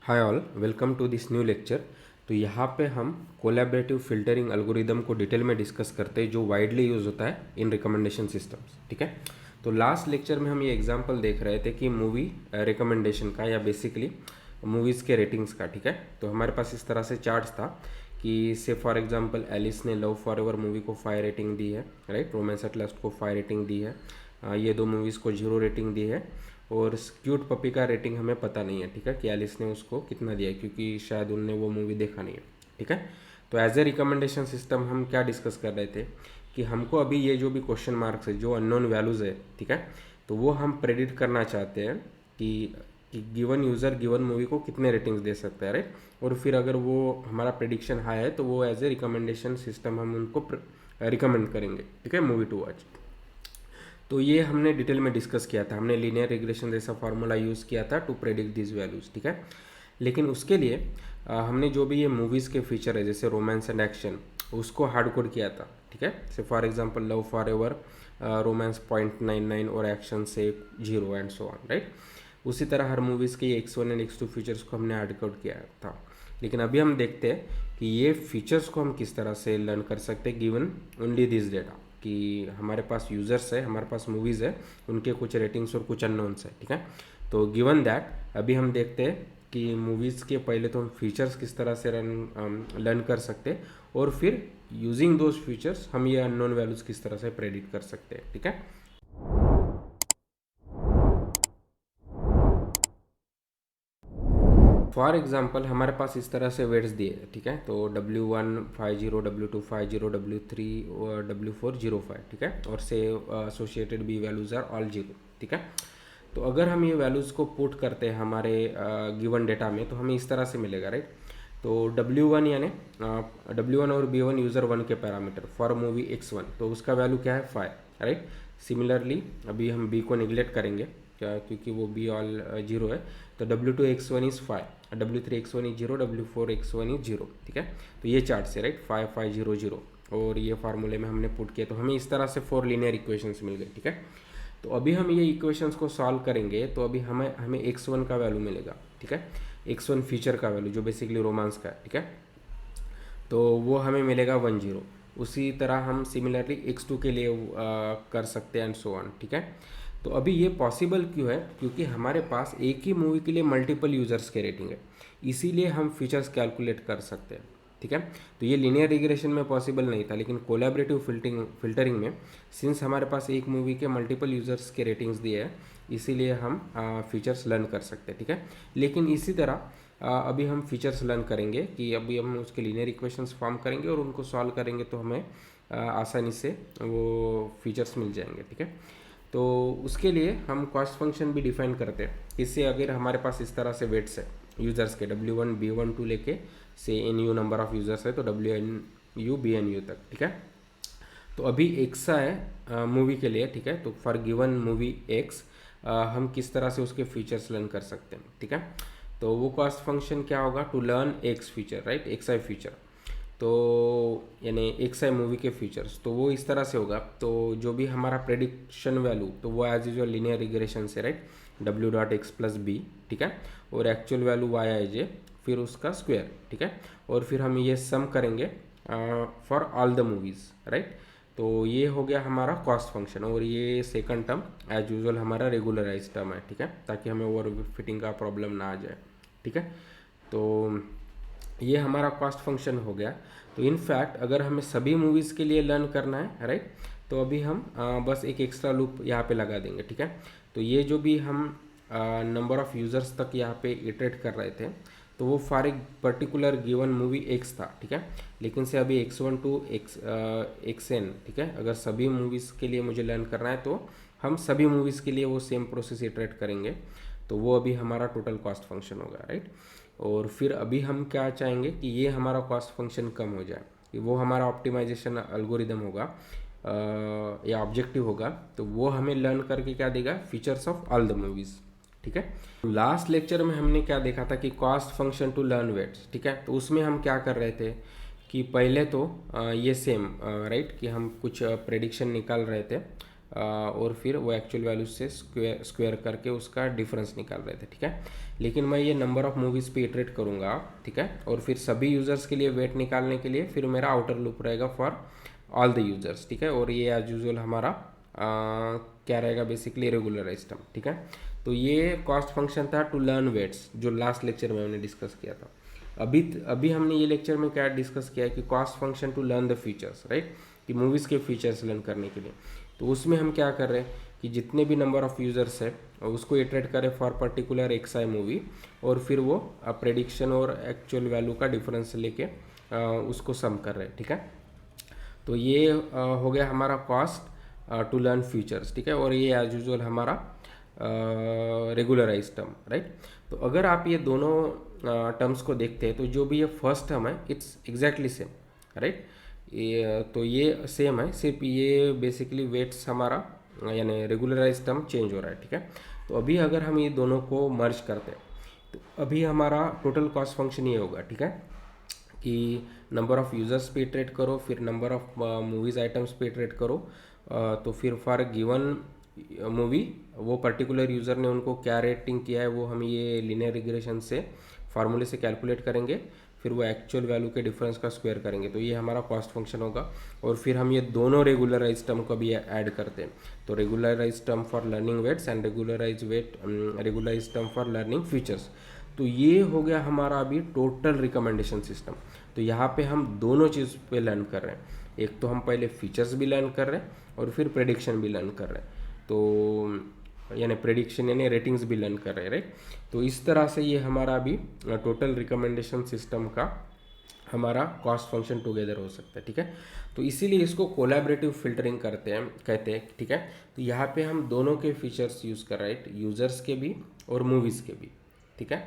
Hi all, welcome to this new lecture. तो यहाँ पे हम कोलैबोरेटिव फिल्टरिंग एल्गोरिदम को डिटेल में डिस्कस करते हैं जो वाइडली यूज होता है इन रिकमेंडेशन सिस्टम्स। ठीक है, तो लास्ट लेक्चर में हम ये एग्जांपल देख रहे थे कि मूवी रिकमेंडेशन का या बेसिकली मूवीज़ के रेटिंग्स का। ठीक है, तो हमारे पास इस तरह से चार्ट्स था कि से फॉर एग्जांपल एलिस ने लव फॉरएवर मूवी को 5 रेटिंग दी है, राइट। रोमांस एट लास्ट को 5 रेटिंग दी है। ये दो मूवीज़ को 0 रेटिंग दी है। और क्यूट पपी का रेटिंग हमें पता नहीं है, ठीक है, कि एलिस ने उसको कितना दिया है, क्योंकि शायद उनने वो मूवी देखा नहीं है। ठीक है, तो एज ए रिकमेंडेशन सिस्टम हम क्या डिस्कस कर रहे थे कि हमको अभी ये जो भी क्वेश्चन मार्क्स है, जो अननोन वैल्यूज़ है, ठीक है, तो वो हम प्रेडिक्ट करना चाहते हैं कि गिवन यूज़र गिवन मूवी को कितने रेटिंग्स दे सकता है, राइट। और फिर अगर वो हमारा प्रेडिक्शन हाई है तो वो एज ए रिकमेंडेशन सिस्टम हम उनको रिकमेंड करेंगे, ठीक है, मूवी टू वॉच। तो ये हमने डिटेल में डिस्कस किया था, हमने लीनियर रिग्रेशन जैसा फार्मूला यूज़ किया था टू प्रेडिक्ट दिस वैल्यूज़। ठीक है, लेकिन उसके लिए हमने जो भी ये मूवीज़ के फीचर है जैसे रोमांस एंड एक्शन, उसको हार्ड कोड किया था। ठीक है, से for example love forever romance 0.99 और एक्शन से 0 एंड सो ऑन, राइट। उसी तरह हर मूवीज़ के X1 एंड X2 फीचर्स को हमने हार्ड कोड किया था। लेकिन अभी हम देखते हैं कि ये फीचर्स को हम किस तरह से लर्न कर सकते हैं गिवन ओनली दिस डेटा, कि हमारे पास यूज़र्स है, हमारे पास मूवीज़ है, उनके कुछ रेटिंग्स और कुछ अननोन्स है। ठीक है, तो गिवन दैट अभी हम देखते हैं कि मूवीज़ के पहले तो हम फीचर्स किस तरह से लर्न कर सकते हैं और फिर यूजिंग दोज फीचर्स हम ये अननोन वैल्यूज़ किस तरह से प्रेडिक्ट कर सकते हैं। ठीक है, फॉर एग्जाम्पल हमारे पास इस तरह से वेट्स दिए, ठीक है, तो W1 50, W2 50, W3 और W4 05, ठीक है, और से associated B values are all 0। ठीक है, तो अगर हम ये वैल्यूज़ को पुट करते हैं हमारे गिवन डेटा में तो हमें इस तरह से मिलेगा, राइट। तो W1 यानी W1 और B1 यूज़र 1 के पैरामीटर फॉर मूवी X1, तो उसका वैल्यू क्या है 5, राइट। सिमिलरली अभी हम B को निगलेक्ट करेंगे क्या, क्योंकि वो B ऑल 0 है, तो W2 X1 is 5, W3 X1 is 0, W4 X1 is 0। ठीक है, तो ये चार्ट से, राइट, 5 5 0 0 और ये फार्मूले में हमने पुट किया तो हमें इस तरह से 4 लीनियर इक्वेशंस मिल गए। ठीक है, तो अभी हम ये इक्वेशंस को सॉल्व करेंगे तो अभी हमें X1 का वैल्यू मिलेगा। ठीक है, X1 फीचर का वैल्यू जो बेसिकली रोमांस का है, ठीक है, तो वो हमें मिलेगा 10। उसी तरह हम सिमिलरली X2 के लिए कर सकते हैं एंड सो ऑन। ठीक है, तो अभी ये पॉसिबल क्यों है, क्योंकि हमारे पास एक ही मूवी के लिए मल्टीपल यूज़र्स के रेटिंग है, इसीलिए हम फीचर्स कैलकुलेट कर सकते हैं। ठीक है, तो ये लीनियर रिग्रेशन में पॉसिबल नहीं था, लेकिन कोलैबोरेटिव फिल्टरिंग में सिंस हमारे पास एक मूवी के मल्टीपल यूज़र्स के रेटिंग्स दिए हैं, इसीलिए हम फीचर्स लर्न कर सकते हैं। ठीक है, लेकिन इसी तरह अभी हम फीचर्स लर्न करेंगे कि अभी हम उसके लीनियर इक्वेशंस फॉर्म करेंगे और उनको सॉल्व करेंगे तो हमें आसानी से वो फीचर्स मिल जाएंगे। ठीक है, तो उसके लिए हम कॉस्ट फंक्शन भी डिफाइन करते हैं। इससे अगर हमारे पास इस तरह से वेट्स है यूज़र्स के W1 B1 टू लेके से NU नंबर ऑफ यूज़र्स है तो WNU BNU तक। ठीक है, तो अभी एक्सा है मूवी के लिए, ठीक है, तो फॉर गिवन मूवी एक्स हम किस तरह से उसके फीचर्स लर्न कर सकते हैं। ठीक है, तो वो कॉस्ट फंक्शन क्या होगा, to learn X feature, right, X I feature, तो यानी एक्स आई मूवी के फीचर्स, तो वो इस तरह से होगा। तो जो भी हमारा प्रेडिक्शन वैल्यू तो वो एज यूजुअल लीनियर रिग्रेशन से, right, W dot X plus B, ठीक है, और actual value Y I J, फिर उसका स्क्वायर। ठीक है, और फिर हम ये सम करेंगे for all the movies, right. तो ये हो गया हमारा कॉस्ट फंक्शन और ये सेकंड टर्म एज यूजुअल हमारा रेगुलराइज टर्म है। ठीक है, ताकि हमें ओवर फिटिंग का प्रॉब्लम ना आ जाए। ठीक है, तो ये हमारा कॉस्ट फंक्शन हो गया। तो इन फैक्ट अगर हमें सभी मूवीज़ के लिए लर्न करना है, राइट, तो अभी हम बस एक एक्स्ट्रा लूप यहाँ पे लगा देंगे। ठीक है, तो ये जो भी हम नंबर ऑफ यूज़र्स तक यहाँ पे इटरेट कर रहे थे तो वो फॉर एक पर्टिकुलर गिवन मूवी एक्स था। ठीक है, लेकिन से अभी X1 टू XN, ठीक है, अगर सभी मूवीज़ के लिए मुझे लर्न करना है तो हम सभी मूवीज़ के लिए वो सेम प्रोसेस इटरेट करेंगे, तो वो अभी हमारा टोटल कॉस्ट फंक्शन होगा, राइट। और फिर अभी हम क्या चाहेंगे कि ये हमारा कॉस्ट फंक्शन कम हो जाए, कि वो हमारा ऑप्टिमाइजेशन एल्गोरिदम होगा या ऑब्जेक्टिव होगा, तो वो हमें लर्न करके क्या देगा, features of all the movies. ठीक है, लास्ट लेक्चर में हमने क्या देखा था कि cost function to learn weights. ठीक है, तो उसमें हम क्या कर रहे थे कि पहले तो ये सेम, राइट, कि हम कुछ प्रेडिक्शन निकाल रहे थे और फिर वो एक्चुअल वैल्यू से स्क्वायर करके उसका डिफरेंस निकाल रहे थे, ठीक है। लेकिन मैं ये नंबर ऑफ मूवीज़ पे इटरेट करूँगा, ठीक है, और फिर सभी यूज़र्स के लिए वेट निकालने के लिए फिर मेरा आउटर लूप रहेगा फॉर ऑल द यूज़र्स, ठीक है। और ये एज यूजुअल हमारा क्या रहेगा, बेसिकली रेगुलराइज्ड टर्म, ठीक है। तो ये कॉस्ट फंक्शन था टू लर्न वेट्स, जो लास्ट लेक्चर में हमने डिस्कस किया था। अभी हमने ये लेक्चर में क्या डिस्कस किया है कि cost function to learn the features, right, कि मूवीज़ के फीचर्स लर्न करने के लिए। तो उसमें हम क्या कर रहे हैं कि जितने भी नंबर ऑफ यूज़र्स है उसको इटरेट करें फॉर पर्टिकुलर एक्स मूवी, और फिर वो प्रेडिक्शन और एक्चुअल वैल्यू का डिफरेंस लेके उसको सम कर रहे हैं, ठीक है। तो ये हो गया हमारा कॉस्ट टू लर्न फीचर्स, ठीक है। और ये एज यूजुअल हमारा रेगुलराइज टर्म, राइट। तो अगर आप ये दोनों टर्म्स को देखते हैं तो जो भी ये फर्स्ट टर्म है इट्स एग्जैक्टली सेम, राइट। तो ये सेम है, सिर्फ ये बेसिकली वेट्स हमारा यानी रेगुलराइज टर्म चेंज हो रहा है, ठीक है। तो अभी अगर हम ये दोनों को मर्ज करते हैं तो अभी हमारा टोटल कॉस्ट फंक्शन ये होगा, ठीक है, कि नंबर ऑफ यूज़र्स पे इटरेट करो, फिर नंबर ऑफ मूवीज़ आइटम्स पे इटरेट करो, तो फिर फॉर गिवन मूवी वो पर्टिकुलर यूज़र ने उनको क्या रेटिंग किया है वो हम ये लीनियर रिग्रेशन से फार्मूले से कैलकुलेट करेंगे, फिर वो एक्चुअल वैल्यू के डिफरेंस का स्क्वायर करेंगे, तो ये हमारा कॉस्ट फंक्शन होगा। और फिर हम ये दोनों रेगुलराइज टर्म को भी ऐड करते हैं, तो regularize term for learning weights and regularize term for learning features. तो ये हो गया हमारा अभी टोटल रिकमेंडेशन सिस्टम। तो यहाँ पे हम दोनों चीज़ पे लर्न कर रहे हैं, एक तो हम पहले फीचर्स भी लर्न कर रहे हैं और फिर प्रेडिक्शन भी लर्न कर रहे हैं, तो यानी प्रेडिक्शन यानी रेटिंग्स भी लर्न कर रहे हैं, राइट। तो इस तरह से ये हमारा अभी टोटल रिकमेंडेशन सिस्टम का हमारा कॉस्ट फंक्शन टुगेदर हो सकता है, ठीक है। तो इसीलिए इसको कोलैबोरेटिव फिल्टरिंग कहते हैं, ठीक है। तो यहाँ पे हम दोनों के फीचर्स यूज़ कर रहे हैं, यूज़र्स के भी और मूवीज़ के भी, ठीक है।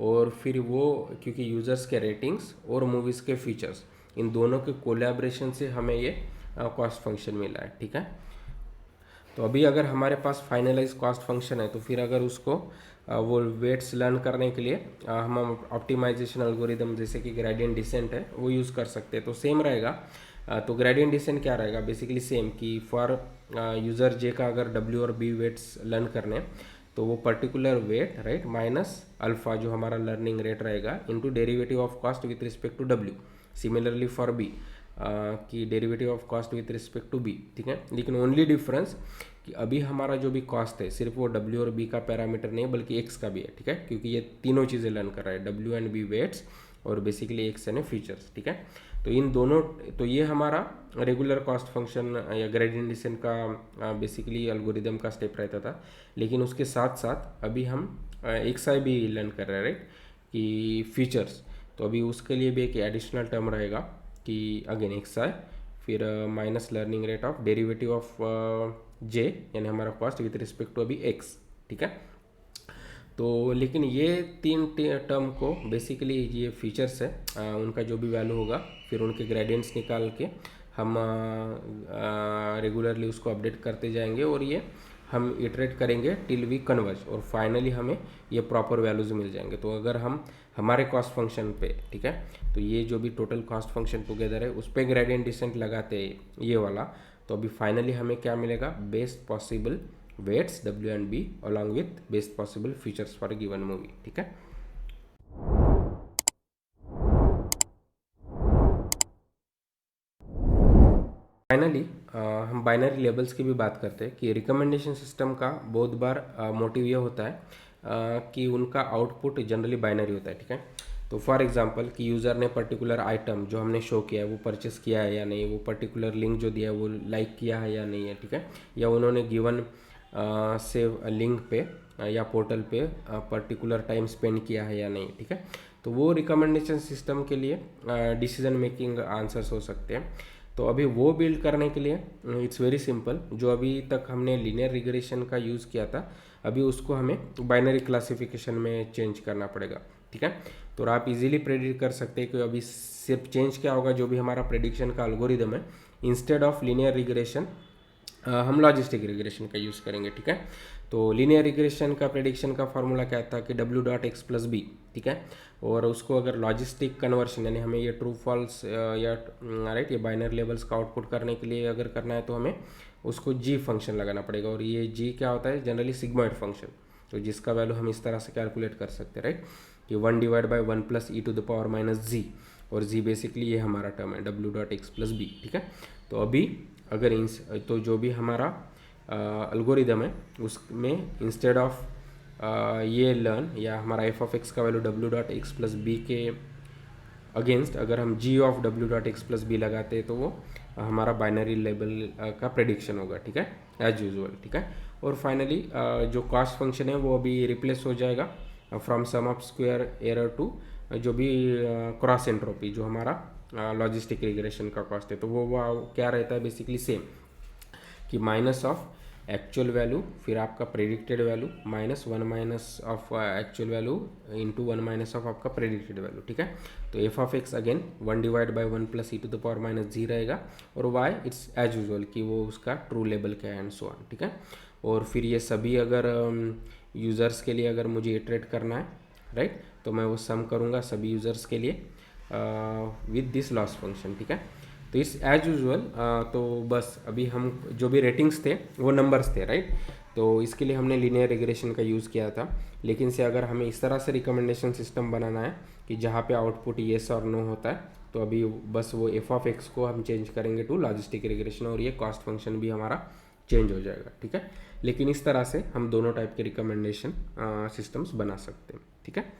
और फिर वो क्योंकि यूज़र्स के रेटिंग्स और मूवीज़ के फीचर्स इन दोनों के कोलैबोरेशन से हमें ये कॉस्ट फंक्शन मिला है, ठीक है। तो अभी अगर हमारे पास फाइनलाइज कॉस्ट फंक्शन है तो फिर अगर उसको वो वेट्स लर्न करने के लिए हम ऑप्टिमाइजेशन एल्गोरिदम जैसे कि ग्रेडियंट डिसेंट है वो यूज़ कर सकते हैं, तो सेम रहेगा। तो ग्रेडियंट डिसेंट क्या रहेगा, बेसिकली सेम कि फॉर यूज़र जे का अगर डब्ल्यू और बी वेट्स लर्न करने तो वो particular weight, right, minus alpha जो हमारा लर्निंग रेट रहेगा into derivative of cost with respect to W. Similarly for B की derivative of cost with respect to B, ठीक है। लेकिन ओनली डिफरेंस कि अभी हमारा जो भी कॉस्ट है सिर्फ वो डब्ल्यू और बी का पैरामीटर नहीं बल्कि एक्स का भी है, ठीक है, क्योंकि ये तीनों चीज़ें लर्न कर रहा है, डब्ल्यू एंड बी वेट्स और बेसिकली एक्स एंड फीचर्स, ठीक है। तो इन दोनों, तो ये हमारा रेगुलर कॉस्ट फंक्शन या ग्रेडियंट डिसेंट का बेसिकली एल्गोरिदम का स्टेप रहता था। लेकिन उसके साथ साथ अभी हम एक्स आई भी लर्न कर रहे हैं, राइट, कि फीचर्स। तो अभी उसके लिए भी एक एडिशनल टर्म रहेगा कि अगेन एक्स आई फिर minus learning rate of derivative of J यानी हमारा कॉस्ट विथ रिस्पेक्ट टू अभी एक्स, ठीक है। तो लेकिन ये तीन टर्म को बेसिकली ये फीचर्स है उनका जो भी वैल्यू होगा फिर उनके ग्रेडियंट्स निकाल के हम रेगुलरली उसको अपडेट करते जाएंगे और ये हम इटरेट करेंगे टिल वी कन्वर्ज और फाइनली हमें ये प्रॉपर वैल्यूज मिल जाएंगे। तो अगर हम हमारे कॉस्ट फंक्शन पे, ठीक है, तो ये जो भी टोटल कॉस्ट फंक्शन टुगेदर है उस पर ग्रेडियंट डिसेंट लगाते हैं ये वाला, तो अभी फाइनली हमें क्या मिलेगा, best possible weights W and B along with best possible features for given movie, ठीक है। फाइनली हम बाइनरी लेबल्स की भी बात करते हैं कि रिकमेंडेशन सिस्टम का बहुत बार मोटिव ये होता है कि उनका आउटपुट जनरली बाइनरी होता है, ठीक है। तो फॉर एग्जांपल कि यूज़र ने पर्टिकुलर आइटम जो हमने शो किया है वो परचेस किया है या नहीं, वो पर्टिकुलर लिंक जो दिया है वो लाइक किया है या नहीं है, ठीक है, या उन्होंने गिवन से लिंक पे या पोर्टल पे पर्टिकुलर टाइम स्पेंड किया है या नहीं, ठीक है। तो वो रिकमेंडेशन सिस्टम के लिए डिसीजन मेकिंग आंसर्स हो सकते हैं। तो अभी वो बिल्ड करने के लिए इट्स वेरी सिंपल, जो अभी तक हमने लीनियर रिग्रेशन का यूज़ किया था अभी उसको हमें बाइनरी क्लासिफिकेशन में चेंज करना पड़ेगा, ठीक है। तो आप इजीली प्रेडिक्ट कर सकते हैं कि अभी सिर्फ चेंज क्या होगा, जो भी हमारा प्रेडिक्शन का एल्गोरिदम है इंस्टेड ऑफ लीनियर रिग्रेशन हम लॉजिस्टिक रिग्रेशन का यूज़ करेंगे, ठीक है। तो लीनियर रिग्रेशन का प्रेडिक्शन का फार्मूला क्या था कि W dot X plus B, ठीक है, और उसको अगर लॉजिस्टिक कन्वर्शन यानी हमें ये ट्रू फॉल्स या राइट ये बाइनरी लेवल्स का आउटपुट करने के लिए अगर करना है तो हमें उसको जी फंक्शन लगाना पड़ेगा, और ये जी क्या होता है, जनरली सिग्मॉइड फंक्शन, तो जिसका वैल्यू हम इस तरह से कैलकुलेट कर सकते हैं, राइट, कि 1 divide by 1 plus e to the power minus G, और जी बेसिकली ये हमारा टर्म है W dot X plus B, ठीक है। तो अभी अगर तो जो भी हमारा एल्गोरिदम है उसमें इंस्टेड ऑफ ये लर्न या हमारा एफ ऑफ एक्स का value W dot X plus B के अगेंस्ट अगर हम G of W dot X plus B लगाते हैं तो वो हमारा बाइनरी लेवल का प्रेडिक्शन होगा, ठीक है, एज यूजुअल, ठीक है। और फाइनली जो कॉस्ट फंक्शन है वो अभी रिप्लेस हो जाएगा from sum of square error to जो भी क्रॉस एंट्रोपी, जो हमारा लॉजिस्टिक रिग्रेशन का कॉस्ट है, तो वो क्या रहता है बेसिकली सेम, कि माइनस ऑफ एक्चुअल वैल्यू फिर आपका predicted value minus 1 minus of actual value into 1 minus of आपका प्रेडिक्टेड वैल्यू, ठीक है। तो F of X again 1 divide by 1 plus e to the power minus G रहेगा, और why it's as usual कि वो उसका ट्रू लेवल का है एंड सो ऑन, ठीक है। और फिर ये सभी अगर यूज़र्स के लिए अगर मुझे इटरेट करना है, राइट, तो मैं वो सम करूँगा सभी यूज़र्स के लिए विद दिस लॉस फंक्शन, ठीक है। तो इस एज यूजुअल तो बस अभी हम जो भी रेटिंग्स थे वो नंबर्स थे, राइट, तो इसके लिए हमने लीनियर रिग्रेशन का यूज़ किया था। लेकिन से अगर हमें इस तरह से रिकमेंडेशन सिस्टम बनाना है कि जहाँ पे आउटपुट येस और नो होता है, तो अभी बस वो एफ ऑफ एक्स को हम चेंज करेंगे टू लॉजिस्टिक रिग्रेशन, और ये कॉस्ट फंक्शन भी हमारा चेंज हो जाएगा, ठीक है। लेकिन इस तरह से हम दोनों टाइप के रिकमेंडेशन सिस्टम्स बना सकते हैं, ठीक है।